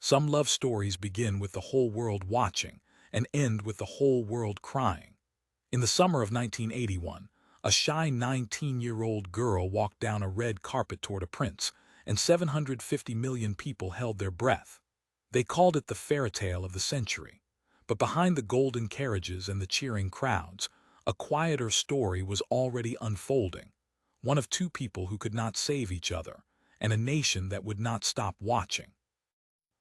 Some love stories begin with the whole world watching and end with the whole world crying. In the summer of 1981, a shy 19-year-old girl walked down a red carpet toward a prince, and 750 million people held their breath. They called it the fairy tale of the century. But behind the golden carriages and the cheering crowds, a quieter story was already unfolding. One of two people who could not save each other, and a nation that would not stop watching.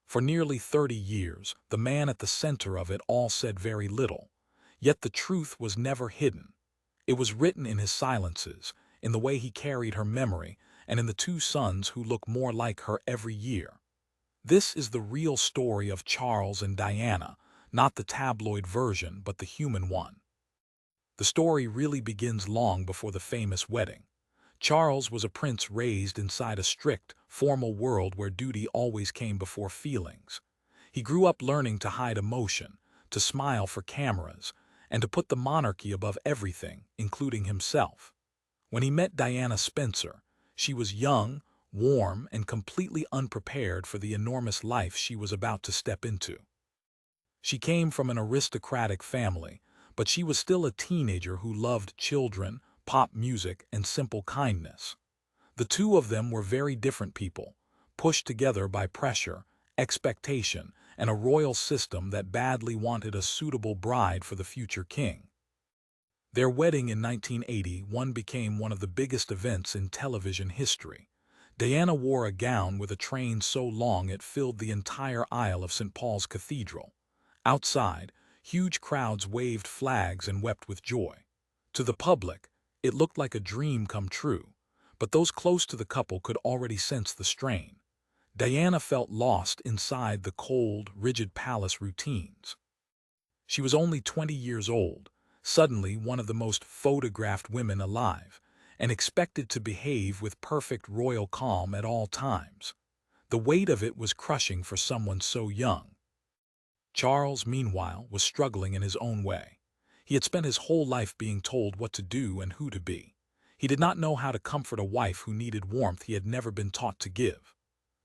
For nearly 30 years, the man at the center of it all said very little. Yet the truth was never hidden. It was written in his silences, in the way he carried her memory, and in the two sons who look more like her every year. This is the real story of Charles and Diana, not the tabloid version, but the human one. The story really begins long before the famous wedding. Charles was a prince raised inside a strict, formal world where duty always came before feelings. He grew up learning to hide emotion, to smile for cameras, and to put the monarchy above everything, including himself. When he met Diana Spencer, she was young, warm, and completely unprepared for the enormous life she was about to step into. She came from an aristocratic family, but she was still a teenager who loved children, pop music, and simple kindness. The two of them were very different people, pushed together by pressure, expectation, and a royal system that badly wanted a suitable bride for the future king. Their wedding in 1981 became one of the biggest events in television history. Diana wore a gown with a train so long it filled the entire aisle of St. Paul's Cathedral. Outside, huge crowds waved flags and wept with joy. To the public, it looked like a dream come true, but those close to the couple could already sense the strain. Diana felt lost inside the cold, rigid palace routines. She was only 20 years old, suddenly one of the most photographed women alive, and expected to behave with perfect royal calm at all times. The weight of it was crushing for someone so young. Charles, meanwhile, was struggling in his own way. He had spent his whole life being told what to do and who to be. He did not know how to comfort a wife who needed warmth he had never been taught to give.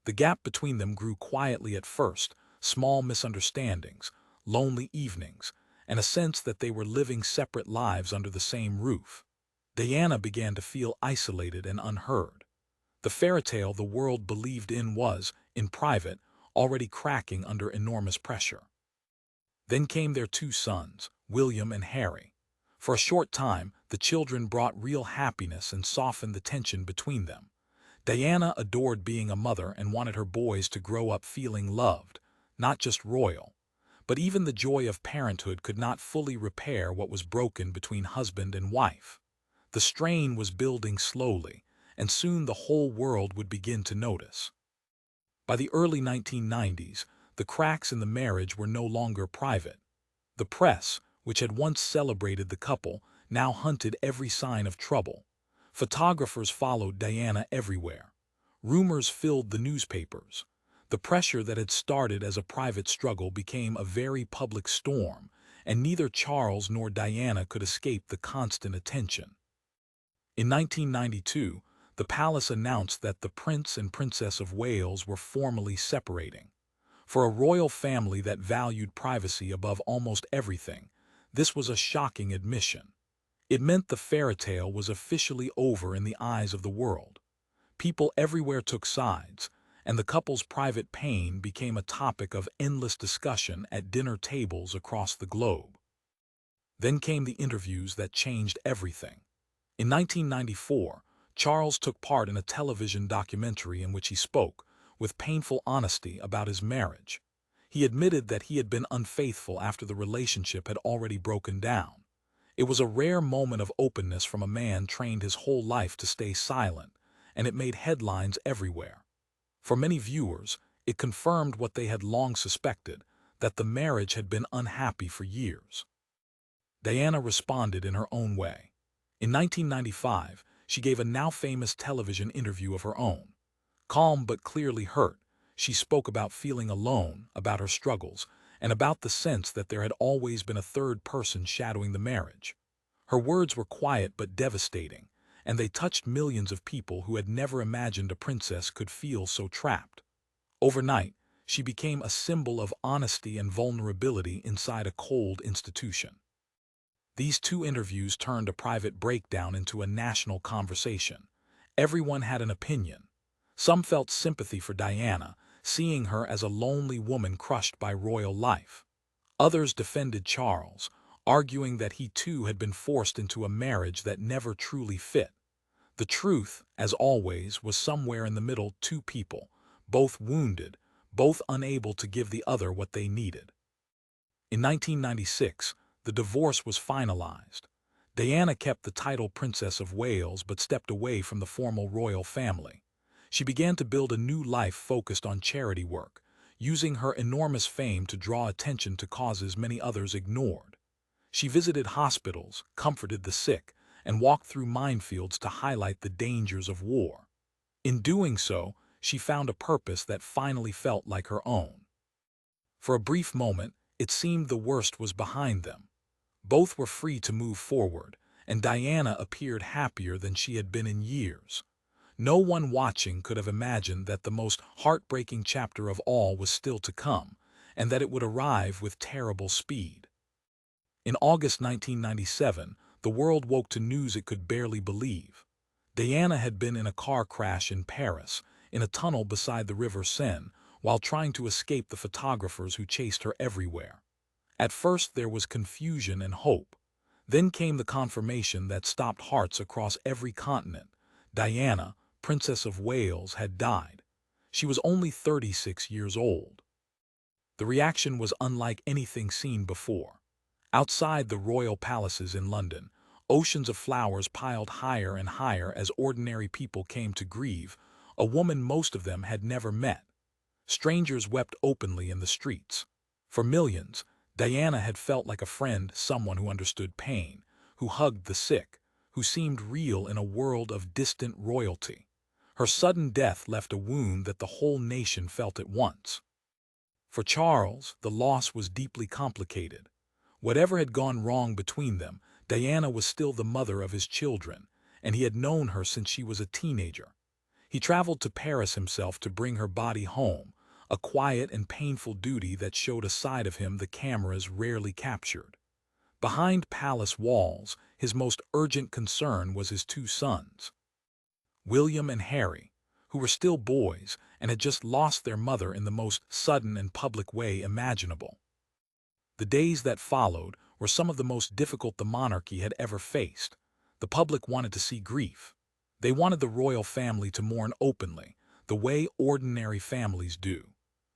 The gap between them grew quietly at first, small misunderstandings, lonely evenings, and a sense that they were living separate lives under the same roof. Diana began to feel isolated and unheard. The fairy tale the world believed in was, in private, already cracking under enormous pressure. Then came their two sons, William and Harry. For a short time, the children brought real happiness and softened the tension between them. Diana adored being a mother and wanted her boys to grow up feeling loved, not just royal. But even the joy of parenthood could not fully repair what was broken between husband and wife. The strain was building slowly, and soon the whole world would begin to notice. By the early 1990s, the cracks in the marriage were no longer private. The press, which had once celebrated the couple, now hunted every sign of trouble. Photographers followed Diana everywhere. Rumors filled the newspapers. The pressure that had started as a private struggle became a very public storm, and neither Charles nor Diana could escape the constant attention. In 1992, the palace announced that the Prince and Princess of Wales were formally separating. For a royal family that valued privacy above almost everything, this was a shocking admission. It meant the fairy tale was officially over in the eyes of the world. People everywhere took sides, and the couple's private pain became a topic of endless discussion at dinner tables across the globe. Then came the interviews that changed everything. In 1994, Charles took part in a television documentary in which he spoke, with painful honesty, about his marriage. He admitted that he had been unfaithful after the relationship had already broken down. It was a rare moment of openness from a man trained his whole life to stay silent, and it made headlines everywhere. For many viewers, it confirmed what they had long suspected, that the marriage had been unhappy for years. Diana responded in her own way. In 1995, she gave a now-famous television interview of her own. Calm but clearly hurt, she spoke about feeling alone, about her struggles, and about the sense that there had always been a third person shadowing the marriage. Her words were quiet but devastating, and they touched millions of people who had never imagined a princess could feel so trapped. Overnight, she became a symbol of honesty and vulnerability inside a cold institution. These two interviews turned a private breakdown into a national conversation. Everyone had an opinion. Some felt sympathy for Diana, seeing her as a lonely woman crushed by royal life. Others defended Charles, arguing that he too had been forced into a marriage that never truly fit. The truth, as always, was somewhere in the middle: two people, both wounded, both unable to give the other what they needed. In 1996, the divorce was finalized. Diana kept the title Princess of Wales but stepped away from the formal royal family. She began to build a new life focused on charity work, using her enormous fame to draw attention to causes many others ignored. She visited hospitals, comforted the sick, and walked through minefields to highlight the dangers of war. In doing so, she found a purpose that finally felt like her own. For a brief moment, it seemed the worst was behind them. Both were free to move forward, and Diana appeared happier than she had been in years. No one watching could have imagined that the most heartbreaking chapter of all was still to come, and that it would arrive with terrible speed. In August 1997, the world woke to news it could barely believe. Diana had been in a car crash in Paris, in a tunnel beside the River Seine, while trying to escape the photographers who chased her everywhere. At first there was confusion and hope. Then came the confirmation that stopped hearts across every continent. Diana, Princess of Wales, had died. She was only 36 years old. The reaction was unlike anything seen before. Outside the royal palaces in London, oceans of flowers piled higher and higher as ordinary people came to grieve, a woman most of them had never met. Strangers wept openly in the streets. For millions, Diana had felt like a friend, someone who understood pain, who hugged the sick, who seemed real in a world of distant royalty. Her sudden death left a wound that the whole nation felt at once. For Charles, the loss was deeply complicated. Whatever had gone wrong between them, Diana was still the mother of his children, and he had known her since she was a teenager. He traveled to Paris himself to bring her body home, a quiet and painful duty that showed a side of him the cameras rarely captured. Behind palace walls, his most urgent concern was his two sons, William and Harry, who were still boys and had just lost their mother in the most sudden and public way imaginable. The days that followed were some of the most difficult the monarchy had ever faced. The public wanted to see grief. They wanted the royal family to mourn openly, the way ordinary families do.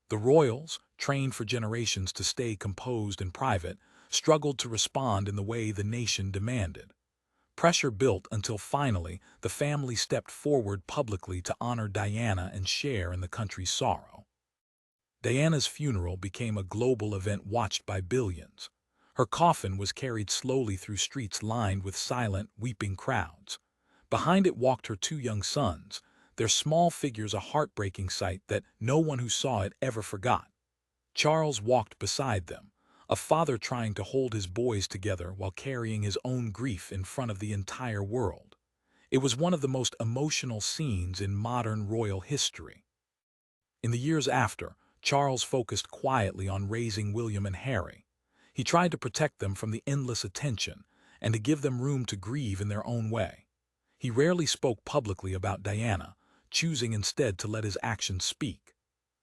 The royals, trained for generations to stay composed and private, struggled to respond in the way the nation demanded. Pressure built until finally the family stepped forward publicly to honor Diana and share in the country's sorrow. Diana's funeral became a global event watched by billions. Her coffin was carried slowly through streets lined with silent, weeping crowds. Behind it walked her two young sons, their small figures a heartbreaking sight that no one who saw it ever forgot. Charles walked beside them, a father trying to hold his boys together while carrying his own grief in front of the entire world. It was one of the most emotional scenes in modern royal history. In the years after, Charles focused quietly on raising William and Harry. He tried to protect them from the endless attention and to give them room to grieve in their own way. He rarely spoke publicly about Diana, choosing instead to let his actions speak.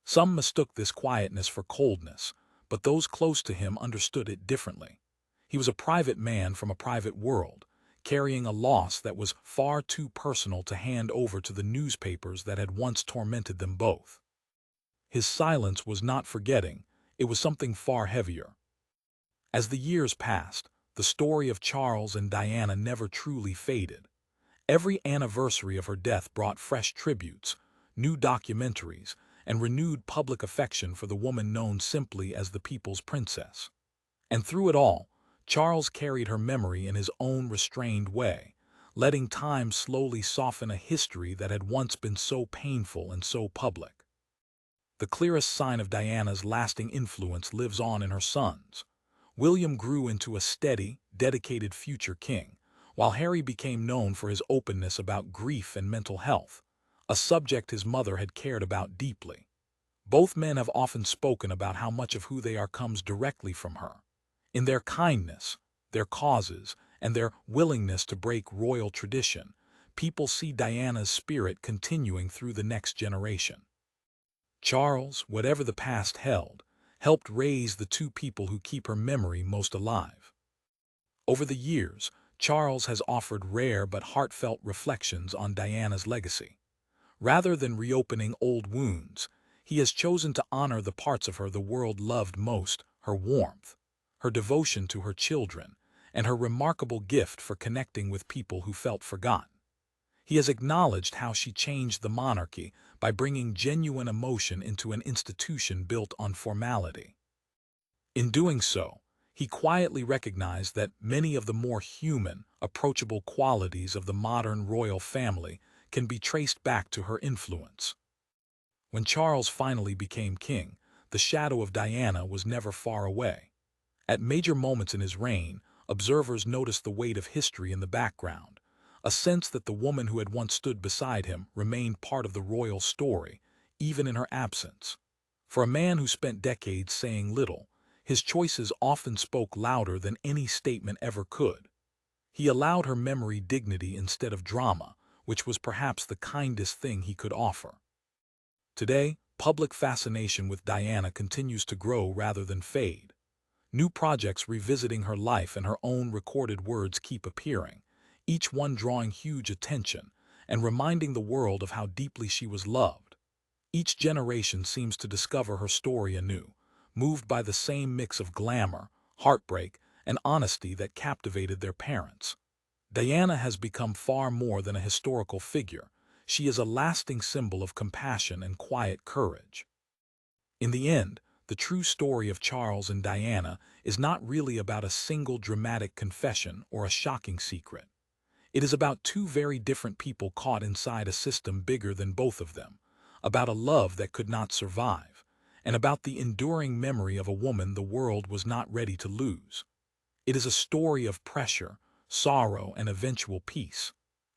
Some mistook this quietness for coldness, but those close to him understood it differently. He was a private man from a private world, carrying a loss that was far too personal to hand over to the newspapers that had once tormented them both. His silence was not forgetting, it was something far heavier. As the years passed, the story of Charles and Diana never truly faded. Every anniversary of her death brought fresh tributes, new documentaries, and renewed public affection for the woman known simply as the people's princess. And through it all, Charles carried her memory in his own restrained way, letting time slowly soften a history that had once been so painful and so public. The clearest sign of Diana's lasting influence lives on in her sons. William grew into a steady, dedicated future king, while Harry became known for his openness about grief and mental health, a subject his mother had cared about deeply. Both men have often spoken about how much of who they are comes directly from her. In their kindness, their causes, and their willingness to break royal tradition, people see Diana's spirit continuing through the next generation. Charles, whatever the past held, helped raise the two people who keep her memory most alive. Over the years, Charles has offered rare but heartfelt reflections on Diana's legacy. Rather than reopening old wounds, he has chosen to honor the parts of her the world loved most: her warmth, her devotion to her children, and her remarkable gift for connecting with people who felt forgotten. He has acknowledged how she changed the monarchy by bringing genuine emotion into an institution built on formality. In doing so, he quietly recognized that many of the more human, approachable qualities of the modern royal family can be traced back to her influence. When Charles finally became king, the shadow of Diana was never far away. At major moments in his reign, observers noticed the weight of history in the background, a sense that the woman who had once stood beside him remained part of the royal story, even in her absence. For a man who spent decades saying little, his choices often spoke louder than any statement ever could. He allowed her memory dignity instead of drama, which was perhaps the kindest thing he could offer. Today, public fascination with Diana continues to grow rather than fade. New projects revisiting her life and her own recorded words keep appearing, each one drawing huge attention and reminding the world of how deeply she was loved. Each generation seems to discover her story anew, moved by the same mix of glamour, heartbreak, and honesty that captivated their parents. Diana has become far more than a historical figure. She is a lasting symbol of compassion and quiet courage. In the end, the true story of Charles and Diana is not really about a single dramatic confession or a shocking secret. It is about two very different people caught inside a system bigger than both of them, about a love that could not survive, and about the enduring memory of a woman the world was not ready to lose. It is a story of pressure, sorrow, and eventual peace,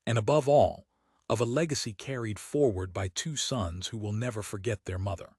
and above all, of a legacy carried forward by two sons who will never forget their mother.